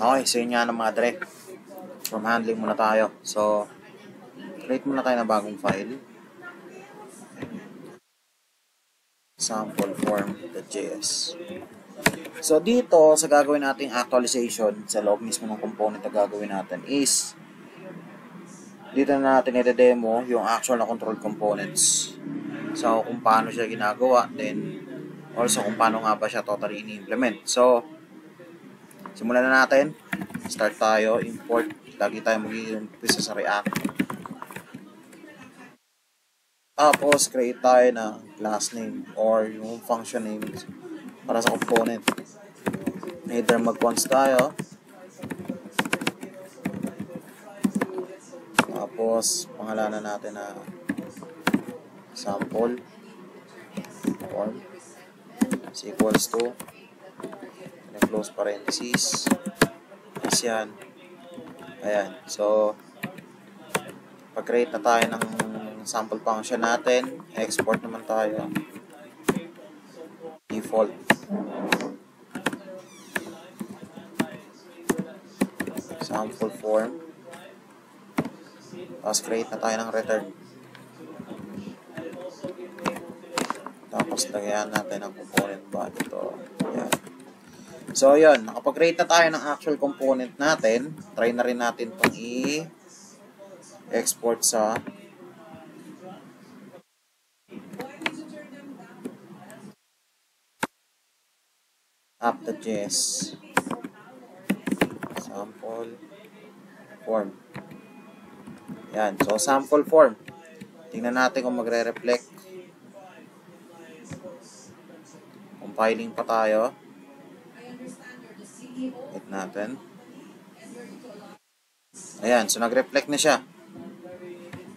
Okay, so yun nga ng mga dre. From handling muna tayo. So, create muna tayo ng bagong file. Sample form.js. So, dito sa gagawin nating actualization sa loob mismo ng component na gagawin natin is dito na natin i-demo yung actual na control components. So, kung paano siya ginagawa, then also kung paano nga ba siya totally ini-implement. So, simulan na natin. Start tayo, import. Lagi tayo mag-i-umpisa sa React. Tapos, create tayo ng class name or yung function name para sa component. Either mag-const tayo. Tapos, pangalanan natin na sample form is equals to close parenthesis. Yan. Ayan. So, pag-create na tayo ng sample function natin, export naman tayo. Default. Sample form. Tapos, create na tayo ng return. Tapos, lagyan natin ang component ba ito. Ayan. So, yun. Nakapag-create na tayo ng actual component natin. Try na rin natin itong i-export sa app.js. Sample form. Yan. So, sample form. Tingnan natin kung magre-reflect. Compiling pa tayo. Hit natin. Ayan. So, nag-reflect na siya.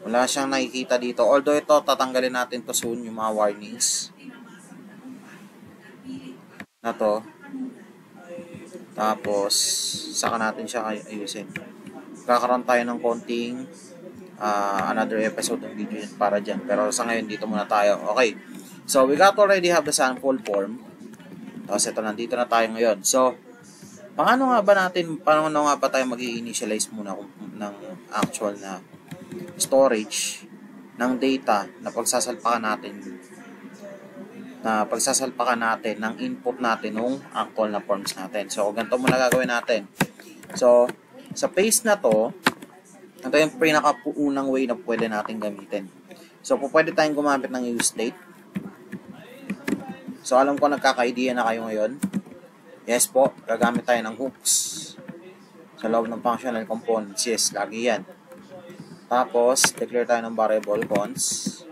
Wala siyang nakikita dito. Although ito, tatanggalin natin to soon yung mga warnings na to. Tapos, saka natin siya ayusin. Kakaroon tayo ng konting another episode ng video para dyan. Pero sa ngayon, dito muna tayo. Okay. So, we got already have the sample form. Tapos, ito, nandito na tayo ngayon. So, paano nga ba tayo mag-i-initialize muna ng actual na storage ng data na pagsasalpakan natin ng input natin ng actual na forms natin. So, ganito muna gagawin natin. So, sa paste na to, ito yung pinakaunang way na pwede natin gamitin. So, pwede tayong gumamit ng useState. So, alam ko nagkaka-idea na kayo ngayon. Yes po, gagamit tayo ng hooks sa loob ng functional components. Yes, lagi yan. Tapos, declare tayo ng variable const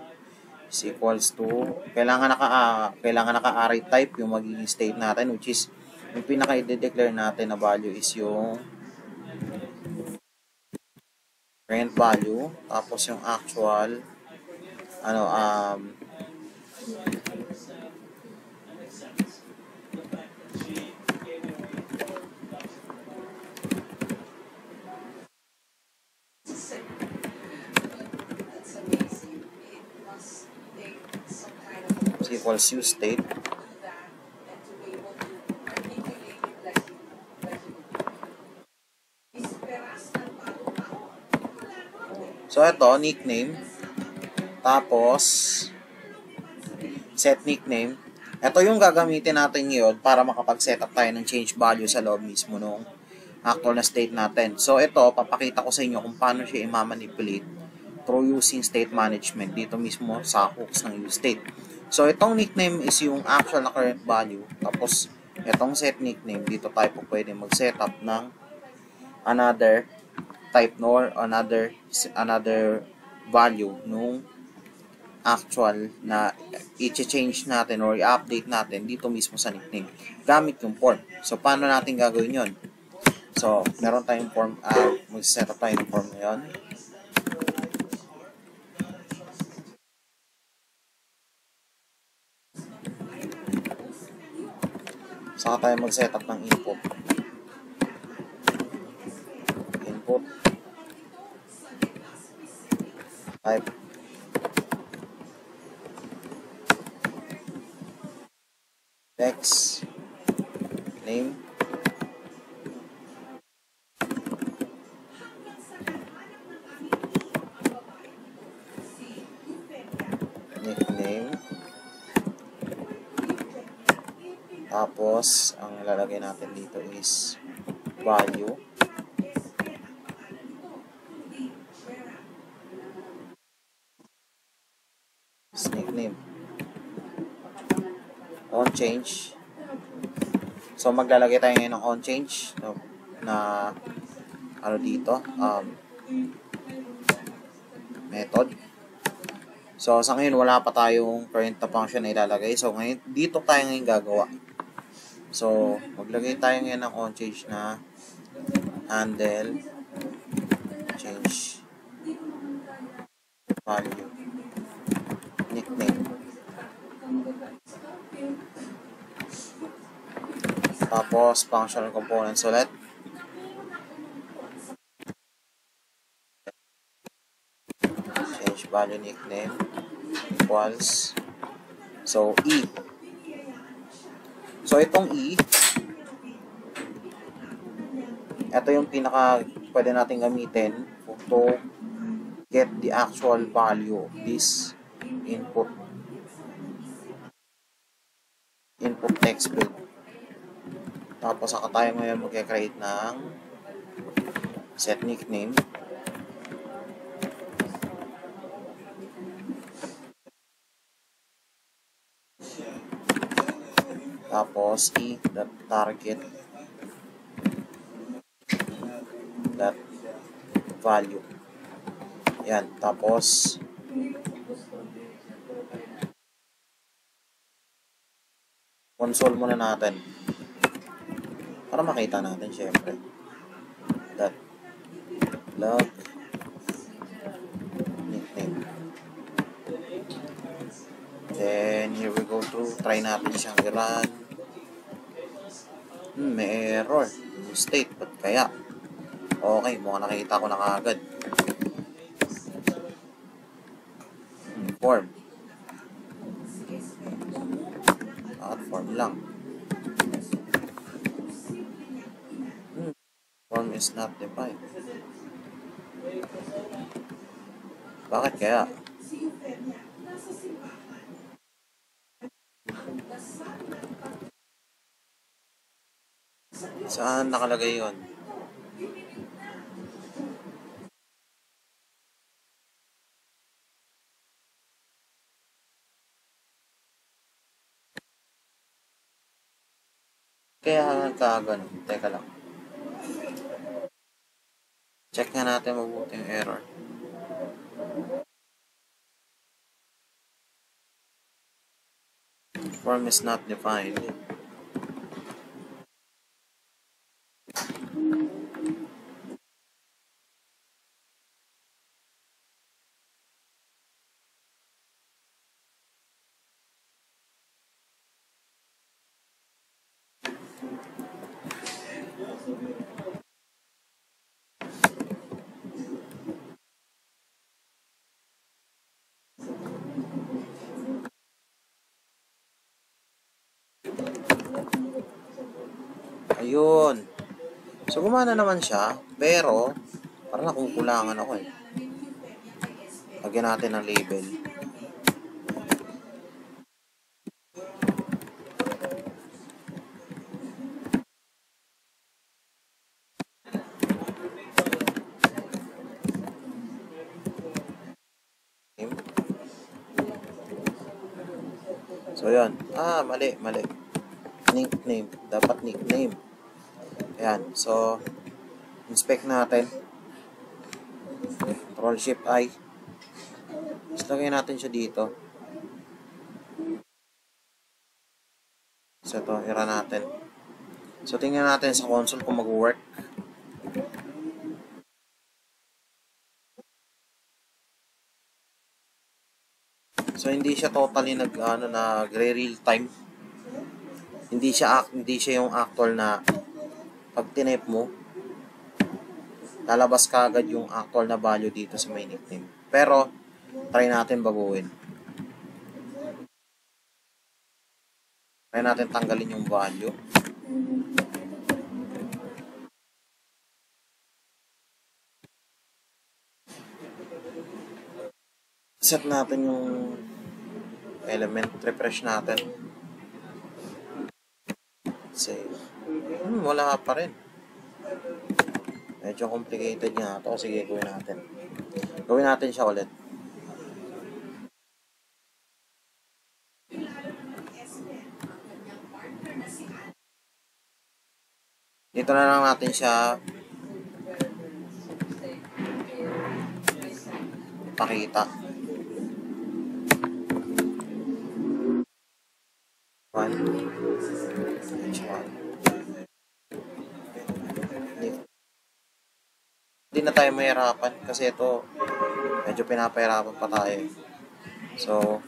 is equals to, kailangan naka-array type yung magiging state natin, which is, yung pinaka-i-declare natin na value is yung current value, tapos yung actual, equals useState. So, ito, nickname. Tapos, set nickname. Ito yung gagamitin natin ngayon para makapag-setup tayo ng change value sa loob mismo nung actual na state natin. So, ito, papakita ko sa inyo kung paano siya i-manipulate through using state management dito mismo sa hooks ng useState. So, itong nickname is yung actual na current value. Tapos, itong set nickname, dito tayo po pwede mag-setup ng another type nor another value nung actual na i-change natin or i-update natin dito mismo sa nickname gamit yung form. So, paano natin gagawin yon? So, meron tayong form, mag-setup tayo ng form ngayon. Saka tayo mag-setup ng input. Type. text name, nickname, tapos ang lalagay natin dito is value, nickname, on change. So maglalagay tayo ngayon ng on change na ano dito, method. So sa ngayon wala pa tayong current na function na ilalagay. So ngayon dito tayo ngayon gagawa. So maglagay tayo ngayon ng on change na handle change value nickname. Tapos functional components ulit. Change value nickname equals, so E. So itong E, ito yung pinaka pwede natin gamitin to get the actual value of this input text field. Tapos saka tayo ngayon mag-create ng set nickname. Tapos e.target value. Yan. Tapos console muna natin para makita natin syempre. Log nickname. Then here we go to try natin siyang i-run. May error. State. Ba't kaya? Okay, mukhang nakita ko na kaagad. Form. Bakit form lang? Form is not defined. Bakit kaya? Saan nakalagay yun? Kaya nagkagano. Teka lang. Check nga natin mabuti yung error. Form is not defined. Ayun. So, gumana naman siya, pero parang nakukulangan ako eh. Lagyan natin ng label. So, yun. Mali. Nickname. Dapat nickname. Ayan. So, inspect natin. Control-Shift-I. Tapos lagay natin siya dito. So, ito. I-run natin. So, tingnan natin sa console kung mag-work. So, hindi siya totally nag-real time. Hindi siya yung actual na pag tinype mo, lalabas ka agad yung actual na value dito sa may nickname. Pero, try natin baguhin. Try natin tanggalin yung value. Set natin yung element. Refresh natin. Save. Wala pa rin. Medyo complicated nga ito. Sige, gawin natin. Gawin natin siya ulit. Dito na lang natin siya pakita. Hindi na tayo mahirapan kasi ito medyo pinapahirapan pa tayo. So,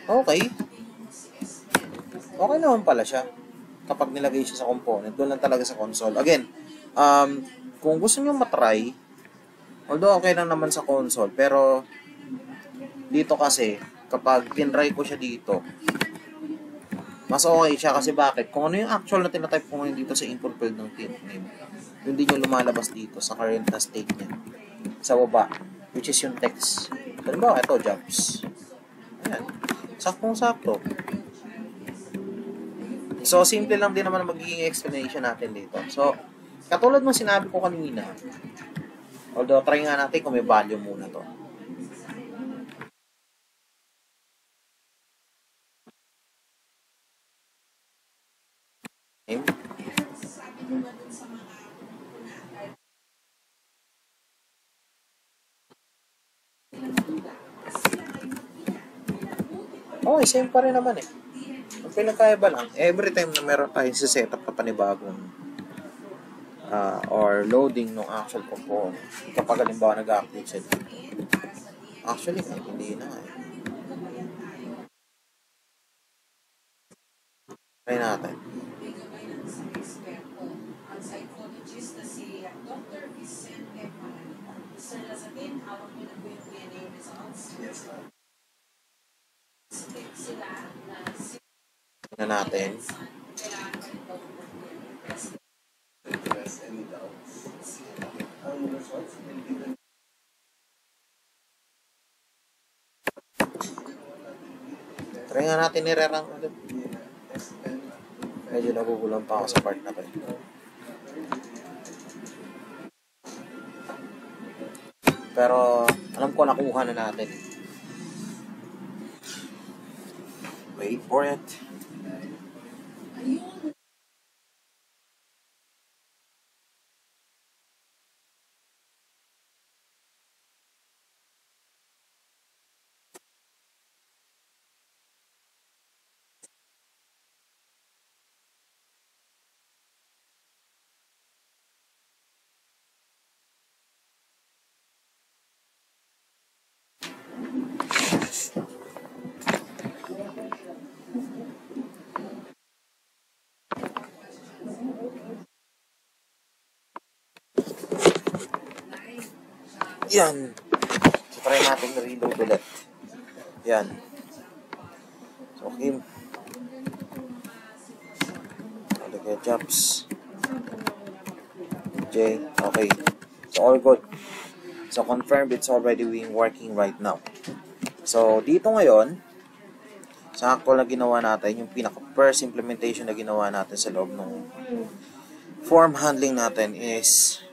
okay. Okay naman pala siya kapag nilagay siya sa component. Doon lang talaga sa console. Again, kung gusto nyo matry, although okay lang naman sa console, pero dito kasi, kapag tinry ko siya dito, mas okay siya kasi bakit? Kung ano yung actual na tinatype ko ngayon dito sa input field ng team name, yung din yung lumalabas dito sa current na state niya. Sa baba, which is yung text. Halimbawa, ito, jobs. Ayan. Saktong-sakto. So, simple lang din naman ang magiging explanation natin dito. So, katulad ng sinabi ko kanina, although, try nga natin kung may value muna to. Okay. Okay, same pa rin naman eh. Ang pinakaiba lang, every time na meron tayong setup na panibagong or loading ng actual component, kapag halimbawa nag-update siya dito. Actually, hindi na eh. Try natin. Tingnan natin. Try nga natin nire-rank ulit. Medyo nagugulang pa ako sa part na to. Pero alam ko nakuha na natin. Wait for it. Yan. So, try natin reload ulit. Yan. So, okay. Alagay jobs. J. Okay. So, all good. So, confirmed it's already working right now. So, dito ngayon, sa actual na ginawa natin, yung pinaka-first implementation na ginawa natin sa loob ng form handling natin is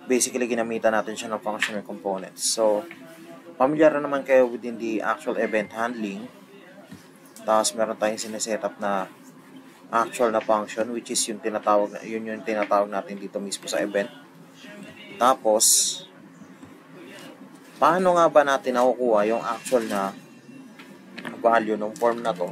basically ginamitan natin siya ng functional components. So, familiar na naman kayo within the actual event handling. Tapos, meron tayong sinesetup na actual na function, which is yung tinatawag natin dito mismo sa event. Tapos, paano nga ba natin nakukuha yung actual na value ng form na to?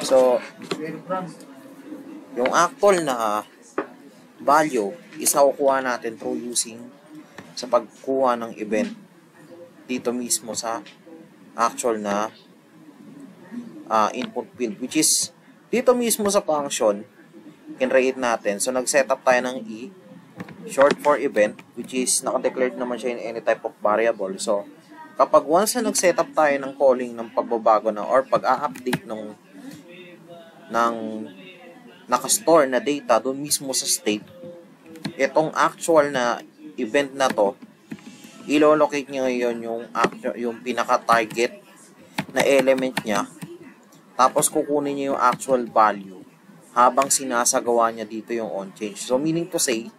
So, yung actual na value is nakukuha natin through using sa pagkuha ng event dito mismo sa actual na input field, which is dito mismo sa function in-create natin. So nag-setup tayo ng E, short for event, which is naka-declared naman siya in any type of variable. So kapag once na nag-setup tayo ng calling ng pagbabago na or pag-a-update ng nakastore na data doon mismo sa state, itong actual na event na to, ilo-locate niya ngayon yung pinaka-target na element niya, tapos kukunin niya yung actual value habang sinasagawa niya dito yung on-change. So meaning to say,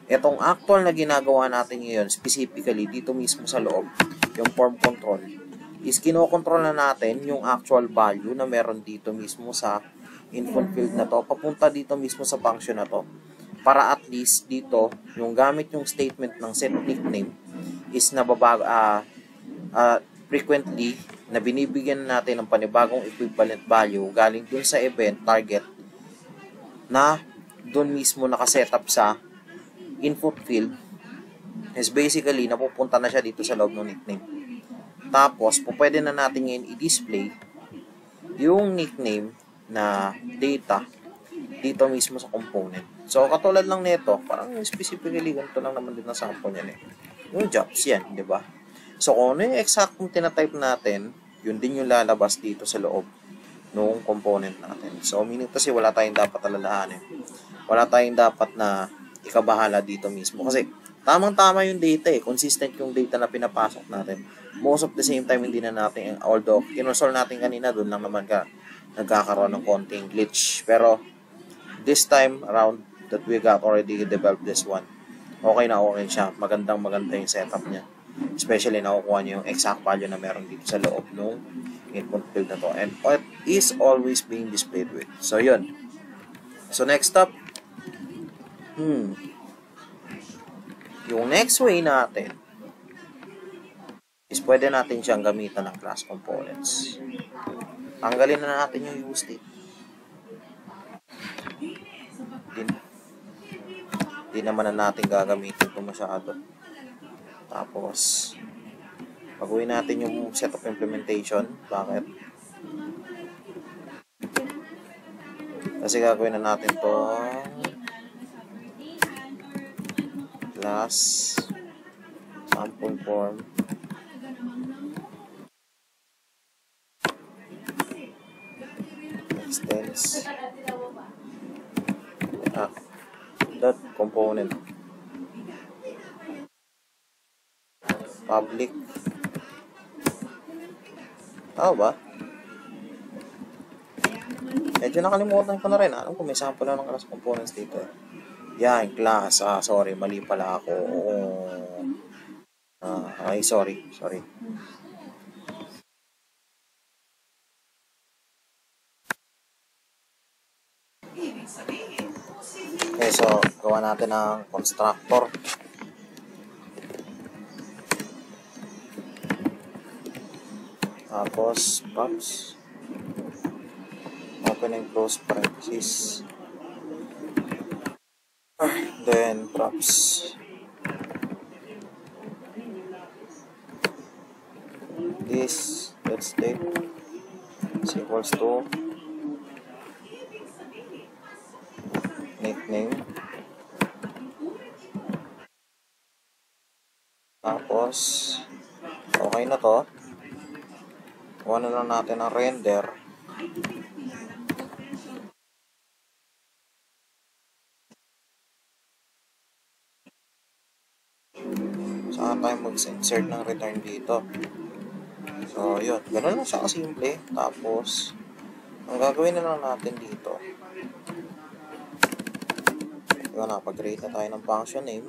itong actual na ginagawa natin ngayon, specifically dito mismo sa loob, yung form control, is kinokontrol na natin yung actual value na meron dito mismo sa input field na to, papunta dito mismo sa function na to, para at least dito, yung gamit yung statement ng set nickname is nababago, frequently, na binibigyan natin ng panibagong equivalent value galing dun sa event target na dun mismo nakasetup sa input field, is basically, napupunta na siya dito sa loob ng nickname. Tapos, pwede na natin ngayon i-display yung nickname na data dito mismo sa component. So, katulad lang nito, parang specifically, ganito lang naman din na sample yan eh. Yung jobs yan, di ba? So, kung ano yung exact kung tinatype natin, yun din yung lalabas dito sa loob ng component natin. So, meaning kasi wala tayong dapat alalahanin. Wala tayong dapat na ikabahala dito mismo. Kasi, tamang-tama yung data eh. Consistent yung data na pinapasok natin. Most of the same time, hindi na natin, although, kinonsol natin kanina, doon lang naman nagkakaroon ng konting glitch. Pero, this time around that we got already developed this one, okay na okay siya. Maganda yung setup niya. Especially, nakukuha niyo yung exact value na meron dito sa loob ng input field na to. And it is always being displayed with. So, yun. So, next up, yung next way natin is pwede natin siyang gamitan ng class components. Tanggalin na natin yung use state. Hindi naman na natin gagamitin ito masyado. Tapos, pag-uwi natin yung setup implementation. Bakit? Kasi gagawin na natin to class sample form extends that component public. Tama ba? Medyo nakalimutan ko na rin. Alam ko may sample na ng class components dito. Yan, class. Sorry. Mali pala ako. Ay, sorry. Okay, so, gawa natin ng constructor. Tapos, props. Open and close parentheses. Then, props. This, that state is equals to nickname. Tapos, okay na to. Kuha na lang natin ang render. Saan tayo mag-insert ng return dito. So, yun. Ganun lang siya kasimple. Tapos, ang gagawin na lang natin dito, yun, pag-create na tayo ng function name.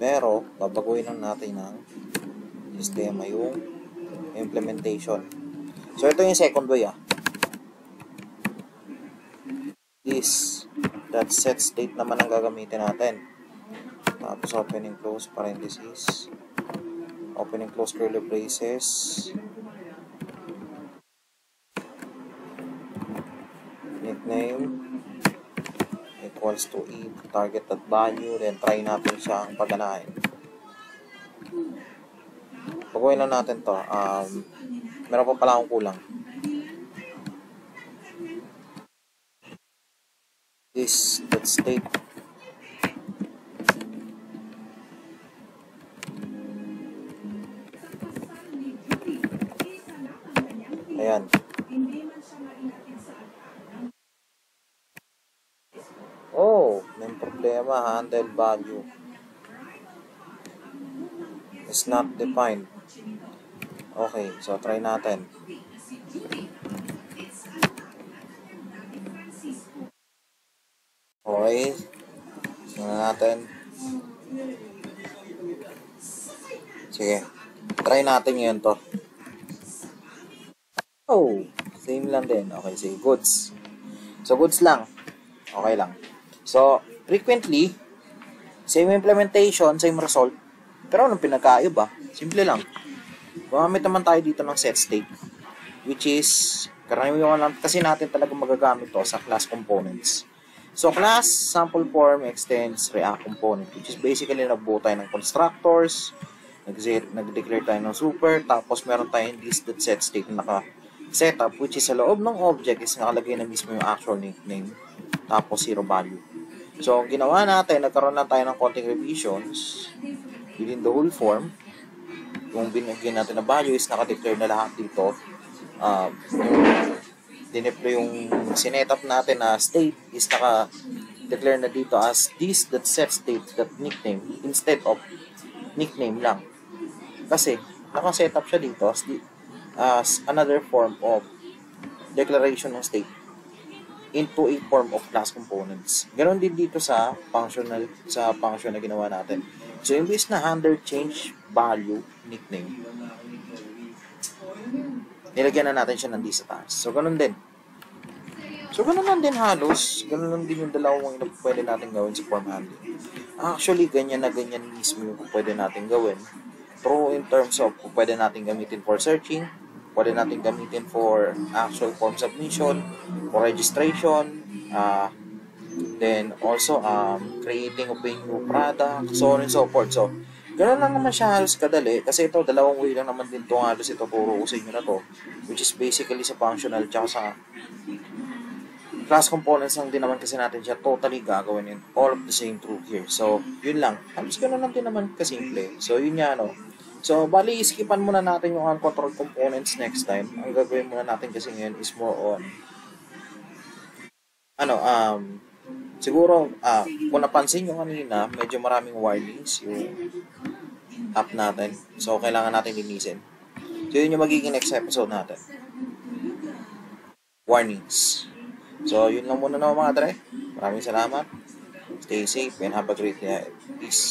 Pero, babaguhin lang natin ng sistema yung implementation. So, ito yung second way, This, that set state naman ang gagamitin natin. Tapos, open and close parentheses. Open and close curly braces. Nickname. Ito. equals to if target.value, then try natin siyang paganahin. Pagawin lang natin to. Meron pa pala akong kulang. This that state. Ayan. Oh, may problema. Handle value is not defined. Okay, so try natin. Okay. Tingnan natin. Sige. Try natin ngayon to. Oh, same lang din. Okay, sige. Goods. So, goods lang. Okay lang. So, frequently, same implementation, same result. Pero anong pinagkaiba? Simple lang. Gumamit naman tayo dito ng set state, which is, karaniwan lang kasi natin talaga magagamit to sa class components. So, class sample form extends React component, which is basically nagbuo tayo ng constructors, nag-declare tayo ng super, tapos meron tayong this.set state na naka-setup, which is sa loob ng object is nakalagay na mismo yung actual nickname, tapos zero value. So, ginawa natin, nagkaroon lang tayo ng konting revisions within the whole form. Yung binigyan natin na value is naka-declare na lahat dito. Dineploy yung sinetup natin na state is naka-declare na dito as this.set state nickname instead of nickname lang. Kasi, naka-setup siya dito as another form of declaration ng state into a form of class components. Ganon din dito sa function na ginawa natin. So, imbis na handle change value nickname, nilagyan na natin siya ng this attached. So, ganun din. So, ganun lang din halos. Ganun lang din yung dalawang na pwede natin gawin sa form handling. Actually, ganyan na ganyan mismo yung pwede natin gawin. Pero in terms of pwede natin gamitin for searching, pwede natin gamitin for actual form submission, for registration, then also creating of a new product, so on and so forth. So, ganoon lang naman siya halos kadali. Kasi ito, dalawang way lang naman din ito halos ito turo ko sa inyo na to. Which is basically sa functional tsaka sa class components lang din naman kasi natin siya totally gagawin in all of the same through here. So, yun lang. Halos ganoon lang din naman kasimple. So, yun nga, no. So, bali, iskipan muna natin yung uncontrolled components next time. Ang gagawin muna natin kasi ngayon is more on siguro, kung napansin nyo kanina, medyo maraming warnings yung app natin. So, kailangan natin linisin. So, yun yung magiging next episode natin. Warnings. So, yun lang muna na mga dre. Maraming salamat. Stay safe and have a great day. Peace.